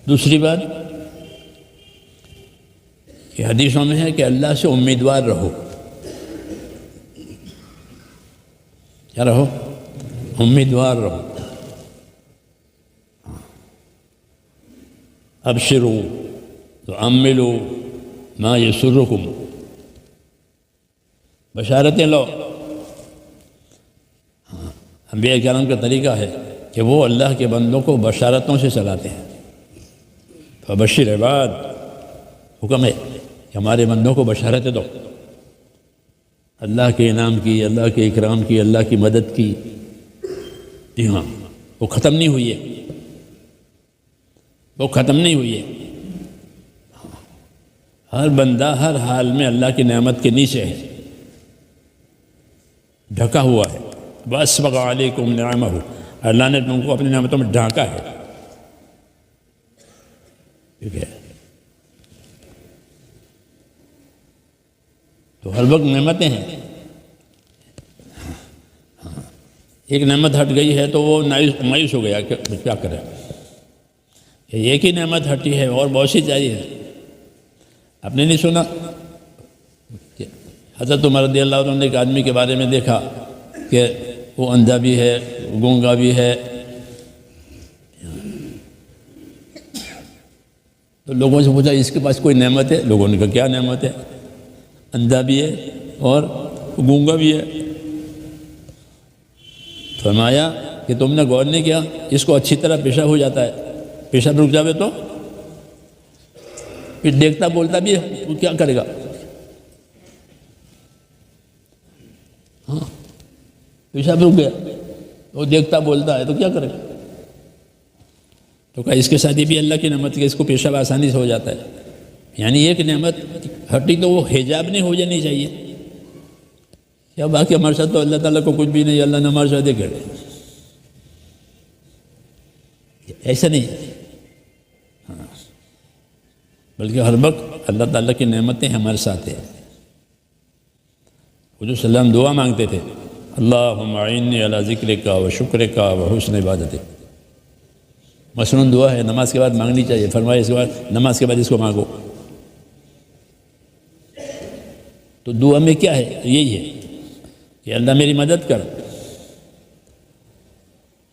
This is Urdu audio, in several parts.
دوسری بات کہ حدیثوں میں ہے کہ اللہ سے امیدوار رہو. کیا رہو؟ امیدوار رہو. ابشروا تعملوا ما یسرکم، بشارتیں لو. انبیاء کرام کا طریقہ ہے کہ وہ اللہ کے بندوں کو بشارتوں سے چلاتے ہیں. فبشر عباد، حکم ہے کہ ہمارے بندوں کو بشارتیں دو اللہ کے انعام کی، اللہ کے اکرام کی، اللہ کی مدد کی. جی ہاں، وہ ختم نہیں ہوئی ہے، وہ ختم نہیں ہوئی ہے. ہر بندہ ہر حال میں اللہ کی نعمت کے نیچے ہے، ڈھکا ہوا ہے. وَأَسْبَغَ عَلَيْكُمْ نِعَمَهُ، اللہ نے تم کو اپنی نعمتوں میں ڈھانکا ہے. ٹھیک ہے، تو ہر وقت نعمتیں ہیں. ایک نعمت ہٹ گئی ہے تو وہ مایوس ہو گیا کہ کیا کرے. ایک ہی نعمت ہٹی ہے اور بہت سی چاہیے. آپ نے نہیں سنا کہ حضرت عمر رضی اللہ عنہ نے ایک آدمی کے بارے میں دیکھا کہ وہ اندھا بھی ہے، گونگا بھی ہے. تو لوگوں سے پوچھا اس کے پاس کوئی نعمت ہے؟ لوگوں نے کہا کیا نعمت ہے؟ اندھا بھی ہے اور گونگا بھی ہے. فرمایا کہ تم نے غور نہیں کیا، اس کو اچھی طرح پیشاب ہو جاتا ہے، پیشاب رک جاوے تو پھر دیکھتا بولتا بھی ہے، وہ کیا کرے گا؟ ہاں، پیشاب رک گیا، وہ دیکھتا بولتا ہے تو کیا کرے گا؟ تو کہا اس کے ساتھ یہ بھی اللہ کی نعمت ہے، اس کو پیشاب آسانی سے ہو جاتا ہے. یعنی ایک نعمت ہٹی تو وہ حجاب نہیں ہو جانی چاہیے. کیا باقی ہمارے ساتھ تو اللہ تعالیٰ کو کچھ بھی نہیں، اللہ نے ہمارے ساتھ کرے. ایسا نہیں، ہاں، بلکہ ہر وقت اللہ تعالیٰ کی نعمتیں ہمارے ساتھ ہیں. حضور صلی اللہ علیہ وسلم دعا مانگتے تھے، اللہم اعنی علی ذکرک و شکرک و حسن عبادتک. مثلاً دعا ہے، نماز کے بعد مانگنی چاہیے. فرمایا اس کے بعد نماز کے بعد اس کو مانگو. تو دعا میں کیا ہے؟ یہی ہے کہ اللہ میری مدد کر،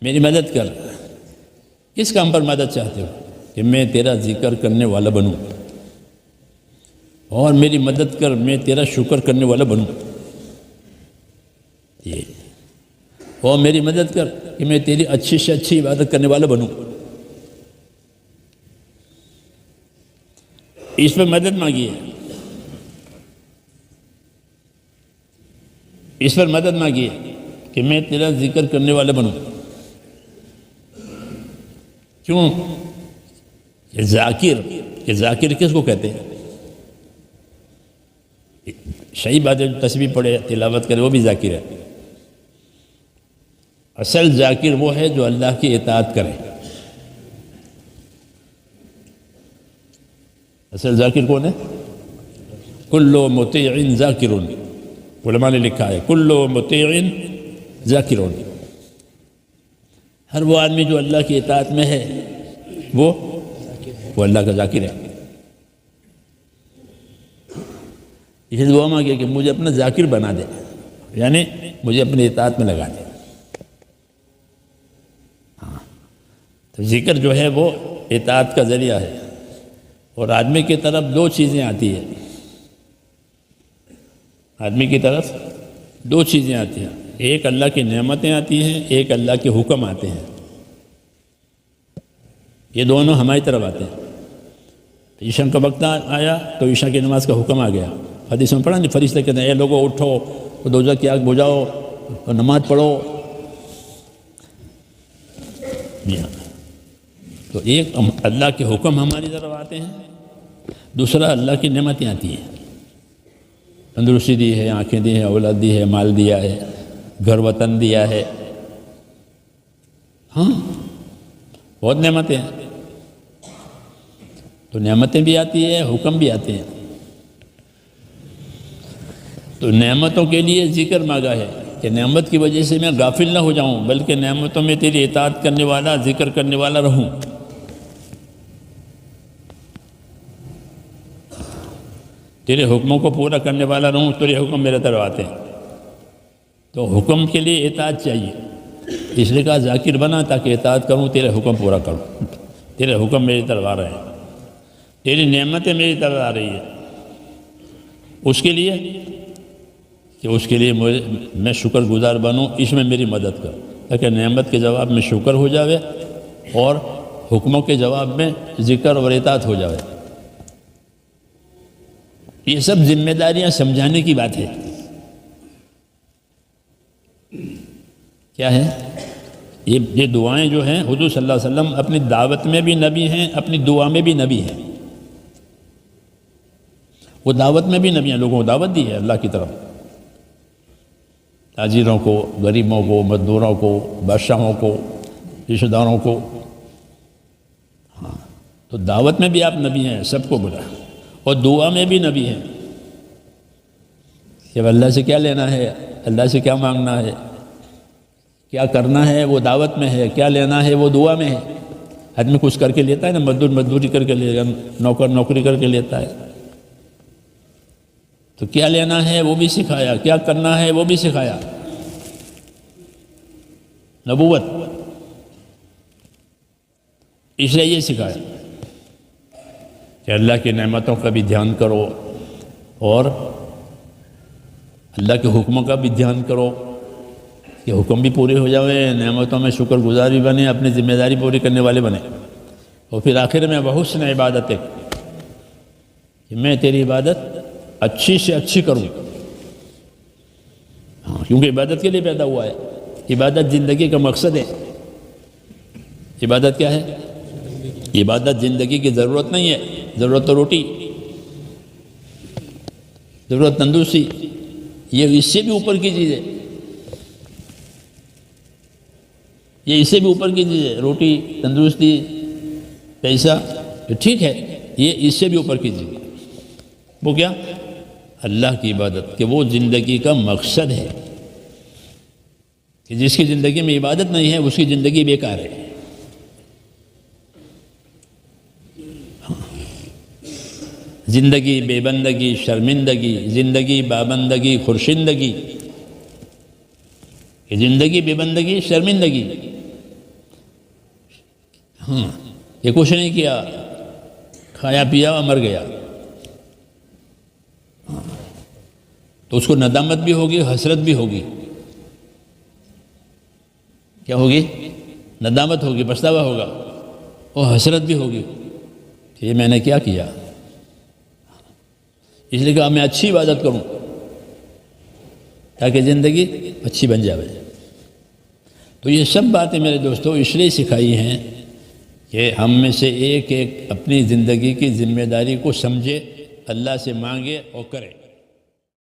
میری مدد کر. کس کام پر مدد چاہتے ہو؟ کہ میں تیرا ذکر کرنے والا بنوں، اور میری مدد کر میں تیرا شکر کرنے والا بنوں. یہ اور میری مدد کر کہ میں تیری اچھی سے اچھی عبادت کرنے والا بنوں. اس پہ مدد مانگی ہے، اس پر مدد مانگی ہے کہ میں تیرا ذکر کرنے والا بنوں. کیوں؟ کہ ذاکر کس کو کہتے ہیں؟ صحیح بات ہے، تسبیح پڑھے تلاوت کرے وہ بھی ذاکر ہے. اصل ذاکر وہ ہے جو اللہ کی اطاعت کرے. اصل ذاکر کون ہے؟ کل مطیع ذاکر. علماء نے لکھا ہے کل مطیع ذاکر. ہر وہ آدمی جو اللہ کی اطاعت میں ہے وہ اللہ کا ذاکر ہے. اسے دعا مانگے کہ مجھے اپنا ذاکر بنا دے، یعنی مجھے اپنی اطاعت میں لگا دے. ہاں، تو ذکر جو ہے وہ اطاعت کا ذریعہ ہے. اور آدمی کی طرف دو چیزیں آتی ہیں، آدمی کی طرف دو چیزیں آتی ہیں. ایک اللہ کی نعمتیں آتی ہیں، ایک اللہ کے حکم آتے ہیں. یہ دونوں ہماری طرف آتے ہیں. عشاء کا وقت آیا تو عشاء کی نماز کا حکم آ گیا. حدیث میں پڑھا نہیں، فرشتے کہتے ہیں اے لوگوں اٹھو، دوزخ کی آگ بجھاؤ اور نماز پڑھو. تو ایک اللہ کے حکم ہماری طرف آتے ہیں، دوسرا اللہ کی نعمتیں آتی ہیں. تندرستی دی ہے، آنکھیں دی ہیں، اولاد دی ہے، مال دیا ہے، گھر وطن دیا ہے. ہاں، بہت نعمتیں ہیں. تو نعمتیں بھی آتی ہیں، حکم بھی آتے ہیں. تو نعمتوں کے لیے ذکر مانگا ہے کہ نعمت کی وجہ سے میں غافل نہ ہو جاؤں، بلکہ نعمتوں میں تیری اطاعت کرنے والا، ذکر کرنے والا رہوں. تیرے حکموں کو پورا کرنے والا رہوں، تیرے حکم میرے طرف آتے ہیں، تو حکم کے لیے اطاعت چاہیے، اس لیے کہا ذاکر بنا تاکہ اطاعت کروں، تیرے حکم پورا کروں، تیرے حکم میری طرف آ رہے ہیں، تیری نعمتیں میری طرف آ رہی ہیں، اس کے لیے کہ اس کے لیے میں شکر گزار بنوں، اس میں میری مدد کر، تاکہ نعمت کے جواب میں شکر ہو جاوے اور حکموں کے جواب میں ذکر اور اطاعت ہو جاوے۔ یہ سب ذمہ داریاں سمجھانے کی بات ہے۔ کیا ہے یہ دعائیں جو ہیں، حضور صلی اللہ علیہ وسلم اپنی دعوت میں بھی نبی ہیں، اپنی دعا میں بھی نبی ہیں۔ وہ دعوت میں بھی نبی ہیں، لوگوں کو دعوت دی ہے اللہ کی طرف، تاجروں کو، غریبوں کو، مزدوروں کو، بادشاہوں کو، رشتہ داروں کو۔ ہاں، تو دعوت میں بھی آپ نبی ہیں، سب کو بلا، اور دعا میں بھی نبی ہیں کہ اللہ سے کیا لینا ہے، اللہ سے کیا مانگنا ہے، کیا کرنا ہے وہ دعوت میں ہے، کیا لینا ہے وہ دعا میں ہے۔ آدمی کچھ کر کے لیتا ہے نا، مزدور مزدوری کر کے لے گا، نوکر نوکری کر کے لیتا ہے، تو کیا لینا ہے وہ بھی سکھایا، کیا کرنا ہے وہ بھی سکھایا۔ نبوت اس لیے یہ سکھایا کہ اللہ کی نعمتوں کا بھی دھیان کرو اور اللہ کے حکموں کا بھی دھیان کرو کہ حکم بھی پورے ہو جائے، نعمتوں میں شکر گزاری بنے، اپنی ذمہ داری پوری کرنے والے بنے، اور پھر آخر میں بحسن عبادت ہے کہ میں تیری عبادت اچھی سے اچھی کروں۔ ہاں، کیونکہ عبادت کے لیے پیدا ہوا ہے، عبادت زندگی کا مقصد ہے۔ عبادت کیا ہے؟ عبادت زندگی کی ضرورت نہیں ہے، ضرورت تو روٹی، ضرورت تندرستی، یہ اس سے بھی اوپر کی چیز ہے، یہ اس سے بھی اوپر کی چیز ہے، روٹی، تندرستی، پیسہ، ٹھیک ہے، یہ اس سے بھی اوپر کی چیز ہے۔ وہ کیا؟ اللہ کی عبادت، کہ وہ زندگی کا مقصد ہے، کہ جس کی زندگی میں عبادت نہیں ہے اس کی زندگی بیکار ہے۔ زندگی بے بندگی، شرمندگی، زندگی بابندگی، خورشندگی، کہ زندگی بے بندگی، شرمندگی، ہاں، یہ کچھ نہیں کیا، کھایا پیا مر گیا، تو اس کو ندامت بھی ہوگی، حسرت بھی ہوگی۔ کیا ہوگی؟ ندامت ہوگی، پچھتاوا ہوگا، اور حسرت بھی ہوگی کہ یہ میں نے کیا کیا۔ اس لیے کہا میں اچھی عبادت کروں تاکہ زندگی اچھی بن جائے۔ تو یہ سب باتیں میرے دوستوں اس لیے سکھائی ہیں کہ ہم میں سے ایک ایک اپنی زندگی کی ذمہ داری کو سمجھے، اللہ سے مانگے اور کرے۔